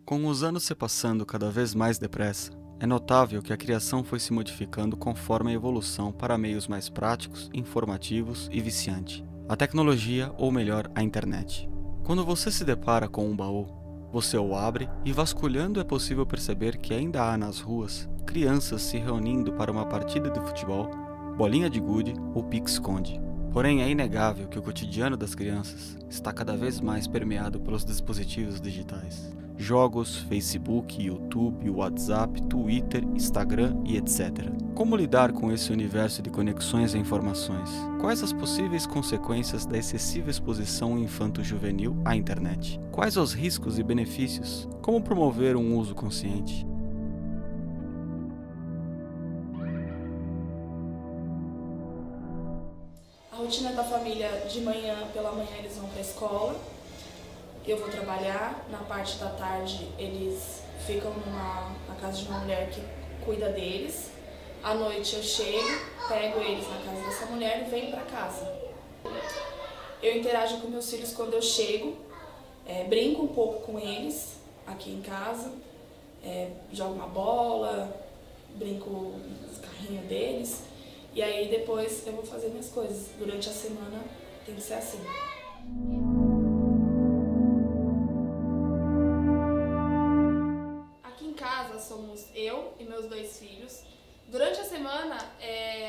Com os anos se passando cada vez mais depressa, é notável que a criação foi se modificando conforme a evolução para meios mais práticos, informativos e viciante. A tecnologia, ou melhor, a internet. Quando você se depara com um baú, você o abre e vasculhando é possível perceber que ainda há nas ruas crianças se reunindo para uma partida de futebol, bolinha de gude ou pique-esconde. Porém, é inegável que o cotidiano das crianças está cada vez mais permeado pelos dispositivos digitais. Jogos, Facebook, YouTube, WhatsApp, Twitter, Instagram e etc. Como lidar com esse universo de conexões e informações? Quais as possíveis consequências da excessiva exposição infanto-juvenil à internet? Quais os riscos e benefícios? Como promover um uso consciente? A rotina da família, de manhã, pela manhã eles vão para a escola, eu vou trabalhar, na parte da tarde eles ficam na casa de uma mulher que cuida deles, à noite eu chego, pego eles na casa dessa mulher e venho para casa. Eu interajo com meus filhos quando eu chego, brinco um pouco com eles aqui em casa, jogo uma bola, brinco nos carrinhos deles. E aí depois eu vou fazer minhas coisas. Durante a semana tem que ser assim. Aqui em casa somos eu e meus 2 filhos. Durante a semana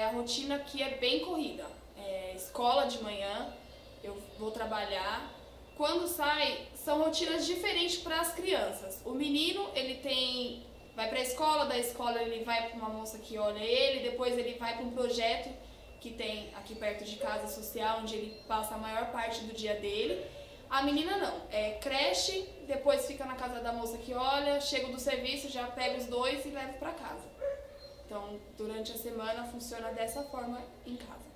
a rotina aqui é bem corrida. Escola de manhã, eu vou trabalhar. Quando sai, são rotinas diferentes para as crianças. O menino, vai para a escola, da escola ele vai para uma moça que olha ele, depois ele vai para um projeto que tem aqui perto de casa social, onde ele passa a maior parte do dia dele. A menina não, creche, depois fica na casa da moça que olha, chego do serviço, já pego os 2 e levo para casa. Então, durante a semana funciona dessa forma em casa.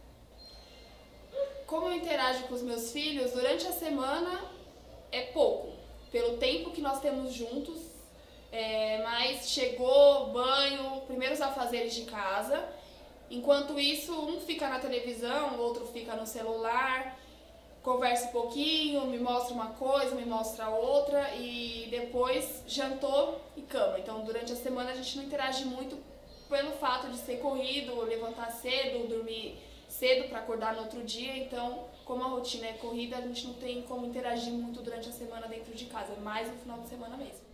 Como eu interajo com os meus filhos, durante a semana é pouco, pelo tempo que nós temos juntos. Mas chegou, banho, primeiros afazeres de casa. Enquanto isso, um fica na televisão, o outro fica no celular, conversa um pouquinho, me mostra uma coisa, me mostra outra e depois jantou e cama. Então, durante a semana a gente não interage muito pelo fato de ser corrido, levantar cedo, dormir cedo para acordar no outro dia. Então, como a rotina é corrida, a gente não tem como interagir muito durante a semana dentro de casa, é mais no final de semana mesmo.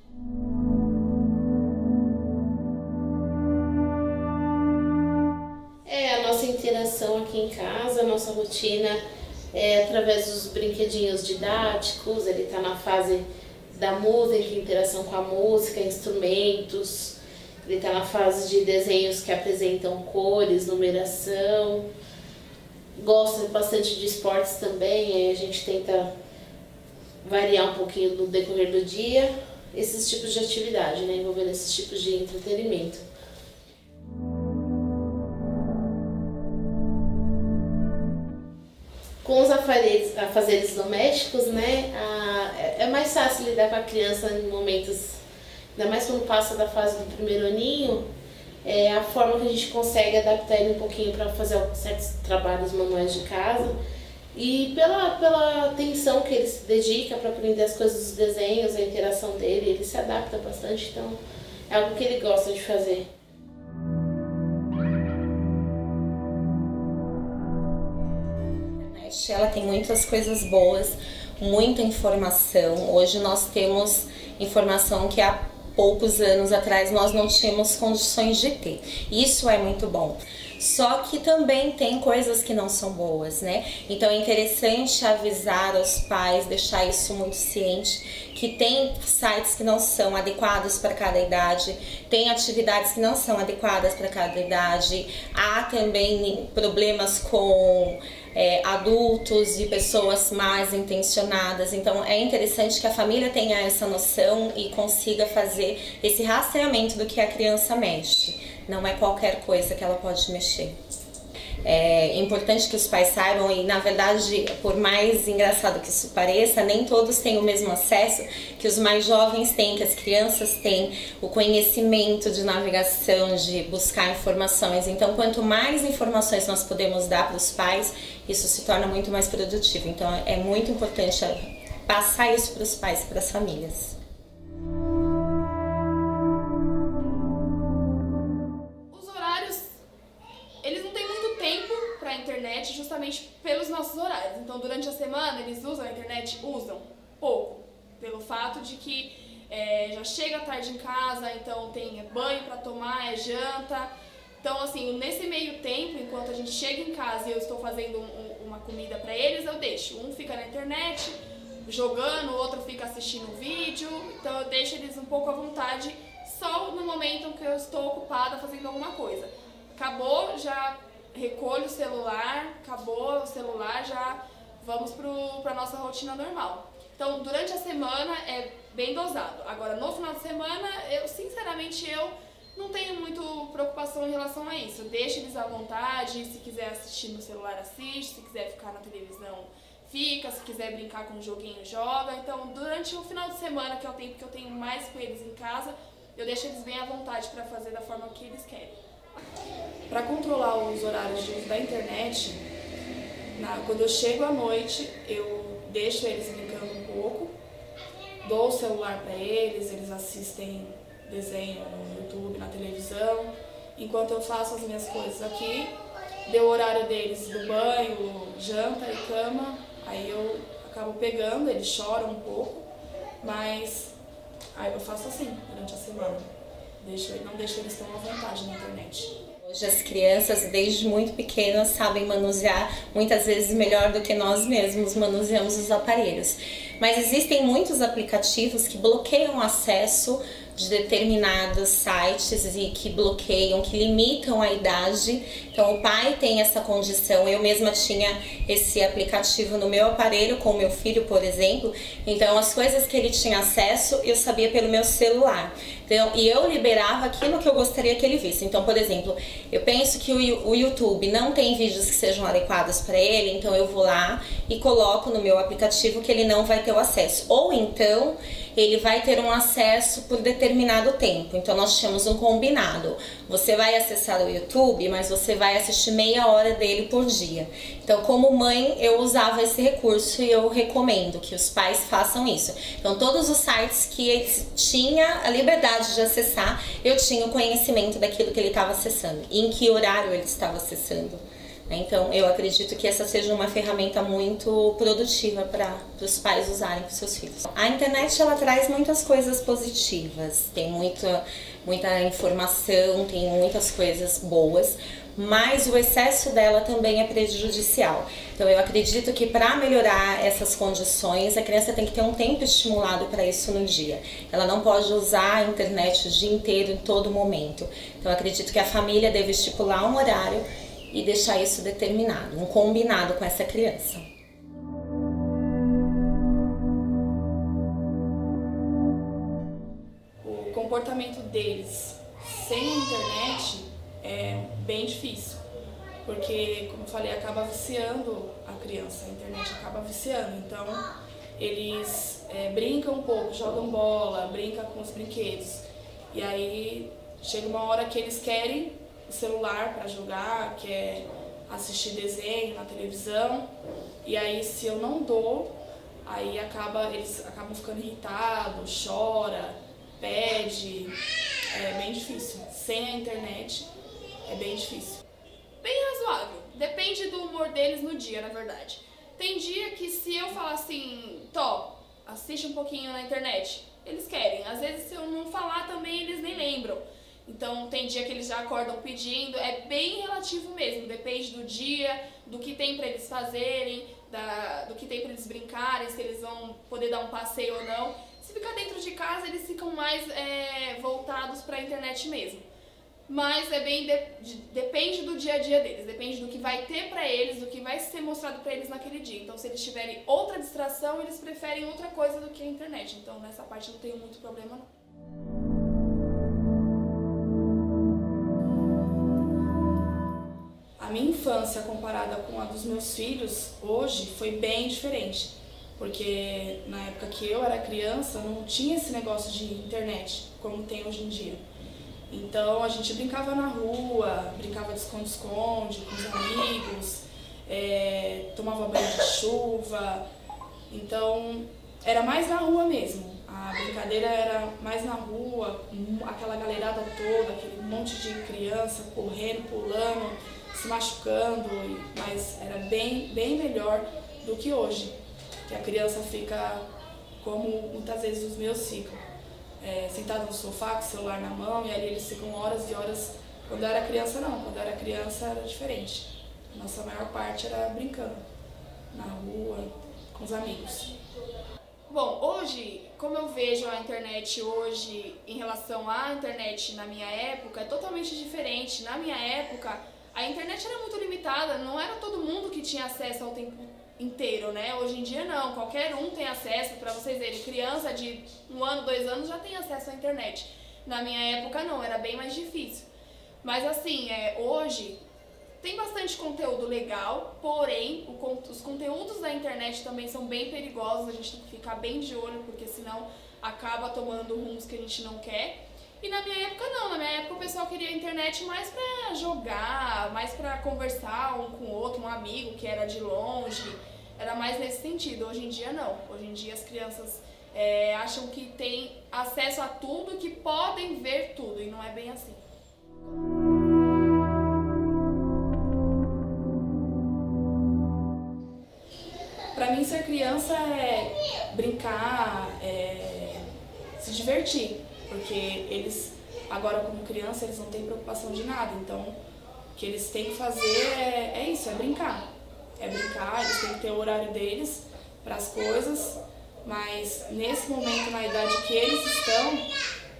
A nossa interação aqui em casa, a nossa rotina é através dos brinquedinhos didáticos. Ele está na fase da música, interação com a música, instrumentos. Ele está na fase de desenhos que apresentam cores, numeração. Gosta bastante de esportes também, aí a gente tenta variar um pouquinho no decorrer do dia esses tipos de atividade, envolvendo esses tipos de entretenimento. Com os afazeres domésticos, é mais fácil lidar com a criança em momentos, ainda mais quando passa da fase do primeiro aninho, a forma que a gente consegue adaptar ele um pouquinho para fazer certos trabalhos manuais de casa e pela atenção que ele se dedica para aprender as coisas dos desenhos, a interação dele, ele se adapta bastante, então é algo que ele gosta de fazer. Ela tem muitas coisas boas, muita informação. Hoje nós temos informação que há poucos anos atrás nós não tínhamos condições de ter. Isso é muito bom. Só que também tem coisas que não são boas, Então é interessante avisar aos pais, deixar isso muito ciente, que tem sites que não são adequados para cada idade, tem atividades que não são adequadas para cada idade, há também problemas com adultos e pessoas mais intencionadas. Então é interessante que a família tenha essa noção e consiga fazer esse rastreamento do que a criança mexe. Não é qualquer coisa que ela pode mexer. É importante que os pais saibam, e na verdade, por mais engraçado que isso pareça, nem todos têm o mesmo acesso que os mais jovens têm, que as crianças têm, o conhecimento de navegação, de buscar informações. Então, quanto mais informações nós podemos dar para os pais, isso se torna muito mais produtivo. Então, é muito importante passar isso para os pais e para as famílias. internet justamente pelos nossos horários. Então, durante a semana, eles usam a internet? Usam pouco, pelo fato de que já chega tarde em casa, então tem banho para tomar, janta. Então, assim, nesse meio tempo, enquanto a gente chega em casa e eu estou fazendo uma comida para eles, eu deixo. Um fica na internet jogando, o outro fica assistindo vídeo. Então, eu deixo eles um pouco à vontade só no momento em que eu estou ocupada fazendo alguma coisa. Acabou, já recolho o celular, acabou o celular, já vamos para a nossa rotina normal. Então, durante a semana é bem dosado. Agora, no final de semana, sinceramente, eu não tenho muito preocupação em relação a isso. Eu deixo eles à vontade, se quiser assistir no celular, assiste, se quiser ficar na televisão, fica, se quiser brincar com um joguinho, joga. Então, durante o final de semana, que é o tempo que eu tenho mais com eles em casa, eu deixo eles bem à vontade para fazer da forma que eles querem. Para controlar os horários de uso da internet, quando eu chego à noite, eu deixo eles brincando um pouco, dou o celular para eles, eles assistem desenho no YouTube, na televisão, enquanto eu faço as minhas coisas aqui, deu o horário deles do banho, janta e cama, aí eu acabo pegando, eles choram um pouco, mas aí eu faço assim durante a semana, não deixo eles tão à vontade na internet. Hoje as crianças, desde muito pequenas, sabem manusear muitas vezes melhor do que nós mesmos manuseamos os aparelhos. Mas existem muitos aplicativos que bloqueiam o acesso de determinados sites e que bloqueiam, que limitam a idade. Então o pai tem essa condição, eu mesma tinha esse aplicativo no meu aparelho com o meu filho, por exemplo. Então as coisas que ele tinha acesso eu sabia pelo meu celular. Então, e eu liberava aquilo que eu gostaria que ele visse. Então, por exemplo, eu penso que o YouTube não tem vídeos que sejam adequados para ele, então eu vou lá e coloco no meu aplicativo que ele não vai ter o acesso. Ou então, ele vai ter um acesso por determinado tempo. Então, nós tínhamos um combinado. Você vai acessar o YouTube, mas você vai assistir meia hora dele por dia. Então, como mãe, eu usava esse recurso e eu recomendo que os pais façam isso. Então, todos os sites que ele tinha a liberdade de acessar, eu tinha o conhecimento daquilo que ele estava acessando e em que horário ele estava acessando. Então, eu acredito que essa seja uma ferramenta muito produtiva para os pais usarem com seus filhos. A internet, ela traz muitas coisas positivas, tem muita informação, tem muitas coisas boas, mas o excesso dela também é prejudicial. Então eu acredito que para melhorar essas condições, a criança tem que ter um tempo estimulado para isso no dia. Ela não pode usar a internet o dia inteiro, em todo momento. Então eu acredito que a família deve estipular um horário e deixar isso determinado, um combinado com essa criança. O comportamento deles sem a internet é bem difícil, porque, como eu falei, acaba viciando a criança, a internet acaba viciando, então eles brincam um pouco, jogam bola, brincam com os brinquedos, e aí chega uma hora que eles querem o celular para jogar, quer assistir desenho na televisão, e aí se eu não dou, aí eles acabam ficando irritados, chora, pede, é bem difícil, sem a internet. É bem difícil. Bem razoável. Depende do humor deles no dia, na verdade. Tem dia que se eu falar assim, Tó, assiste um pouquinho na internet, eles querem. Às vezes se eu não falar também, eles nem lembram. Então tem dia que eles já acordam pedindo. É bem relativo mesmo. Depende do dia, do que tem pra eles fazerem, do que tem pra eles brincarem, se eles vão poder dar um passeio ou não. Se ficar dentro de casa, eles ficam mais voltados pra internet mesmo. Mas depende do dia a dia deles, depende do que vai ter pra eles, do que vai ser mostrado pra eles naquele dia. Então, se eles tiverem outra distração, eles preferem outra coisa do que a internet. Então, nessa parte não tenho muito problema, não. A minha infância comparada com a dos meus filhos, hoje, foi bem diferente. Porque na época que eu era criança, não tinha esse negócio de internet, como tem hoje em dia. Então a gente brincava na rua, brincava de esconde-esconde com os amigos, tomava banho de chuva. Então era mais na rua mesmo, a brincadeira era mais na rua, aquela galerada toda, aquele monte de criança correndo, pulando, se machucando, mas era bem melhor do que hoje, que a criança fica como muitas vezes os meus ficam, sentado no sofá com o celular na mão, e ali eles ficam horas e horas. Quando eu era criança não, quando eu era criança era diferente. A nossa maior parte era brincando, na rua, com os amigos. Bom, hoje, como eu vejo a internet hoje em relação à internet na minha época, é totalmente diferente. Na minha época, a internet era muito limitada, não era todo mundo que tinha acesso ao tempo inteiro, né? Hoje em dia não, qualquer um tem acesso, para vocês verem, criança de 1 ano, 2 anos já tem acesso à internet. Na minha época não, era bem mais difícil. Mas assim, hoje tem bastante conteúdo legal, porém os conteúdos da internet também são bem perigosos, a gente tem que ficar bem de olho, porque senão acaba tomando rumos que a gente não quer. E na minha época não, na minha época o pessoal queria a internet mais pra jogar, mais pra conversar um com o outro, um amigo que era de longe, era mais nesse sentido. Hoje em dia não, hoje em dia as crianças acham que têm acesso a tudo, que podem ver tudo, e não é bem assim. Pra mim, ser criança é brincar, se divertir, porque eles, agora como criança, eles não têm preocupação de nada, então o que eles têm que fazer é isso, é brincar. É brincar, eles têm que ter o horário deles para as coisas, mas nesse momento, na idade que eles estão,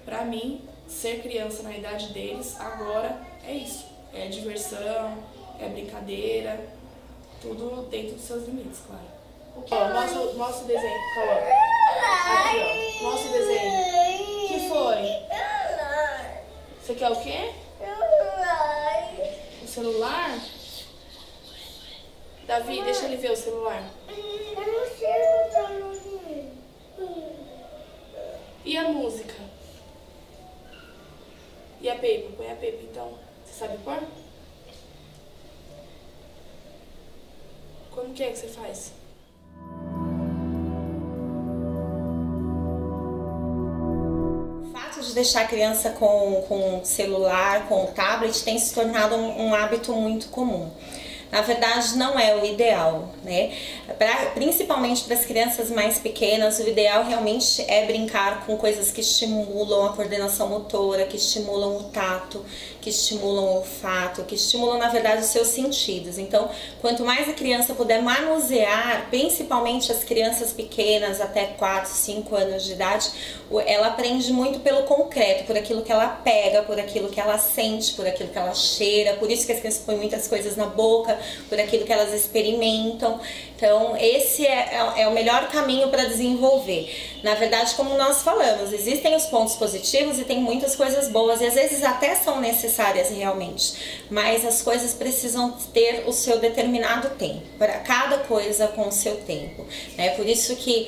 pra mim, ser criança na idade deles, agora é isso, é diversão, é brincadeira, tudo dentro dos seus limites, claro. Mostra o desenho, Cauã. Aqui, ó. Mostra o desenho. O que foi? Você quer o quê? O celular? Davi, deixa ele ver o celular. E a música? E a Pepa? Põe a Pepa, então. Você sabe pôr? Como que é que você faz? De deixar a criança com celular, com tablet, tem se tornado um hábito muito comum. Na verdade, não é o ideal, né? Principalmente para as crianças mais pequenas, o ideal realmente é brincar com coisas que estimulam a coordenação motora, que estimulam o tato, que estimulam o olfato, que estimulam, na verdade, os seus sentidos. Então, quanto mais a criança puder manusear, principalmente as crianças pequenas, até 4, 5 anos de idade, ela aprende muito pelo concreto, por aquilo que ela pega, por aquilo que ela sente, por aquilo que ela cheira, por isso que as crianças põem muitas coisas na boca, por aquilo que elas experimentam. Então, esse é o melhor caminho para desenvolver. Na verdade, como nós falamos, existem os pontos positivos e tem muitas coisas boas, e às vezes até são necessárias realmente, mas as coisas precisam ter o seu determinado tempo, para cada coisa com o seu tempo. Por isso que,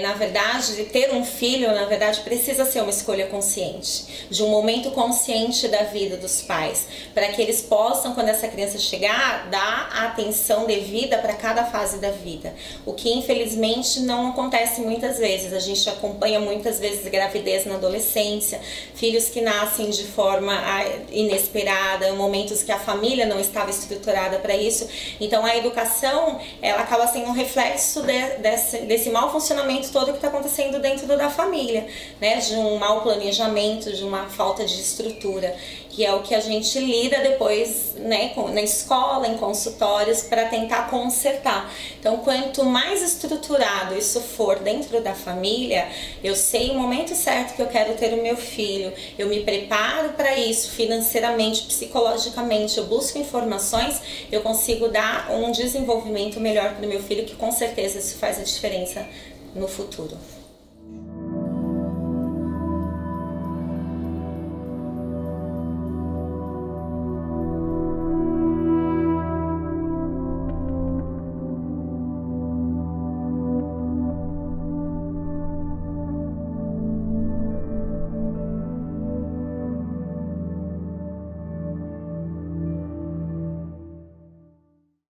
na verdade, ter um filho, na verdade, precisa ser uma escolha consciente, de um momento consciente da vida dos pais, para que eles possam, quando essa criança chegar, dar a atenção devida para cada fase da vida, o que infelizmente não acontece muitas vezes. A gente acompanha muitas vezes gravidez na adolescência, filhos que nascem de forma inesperada, momentos que a família não estava estruturada para isso. Então a educação, ela acaba sendo um reflexo desse mau funcionamento todo que está acontecendo dentro da família, né? De um mau planejamento, de uma falta de estrutura, que é o que a gente lida depois, né, na escola, em consultórios, para tentar consertar. Então, quanto mais estruturado isso for dentro da família, eu sei o momento certo que eu quero ter o meu filho, eu me preparo para isso financeiramente, psicologicamente, eu busco informações, eu consigo dar um desenvolvimento melhor para o meu filho, que com certeza isso faz a diferença no futuro.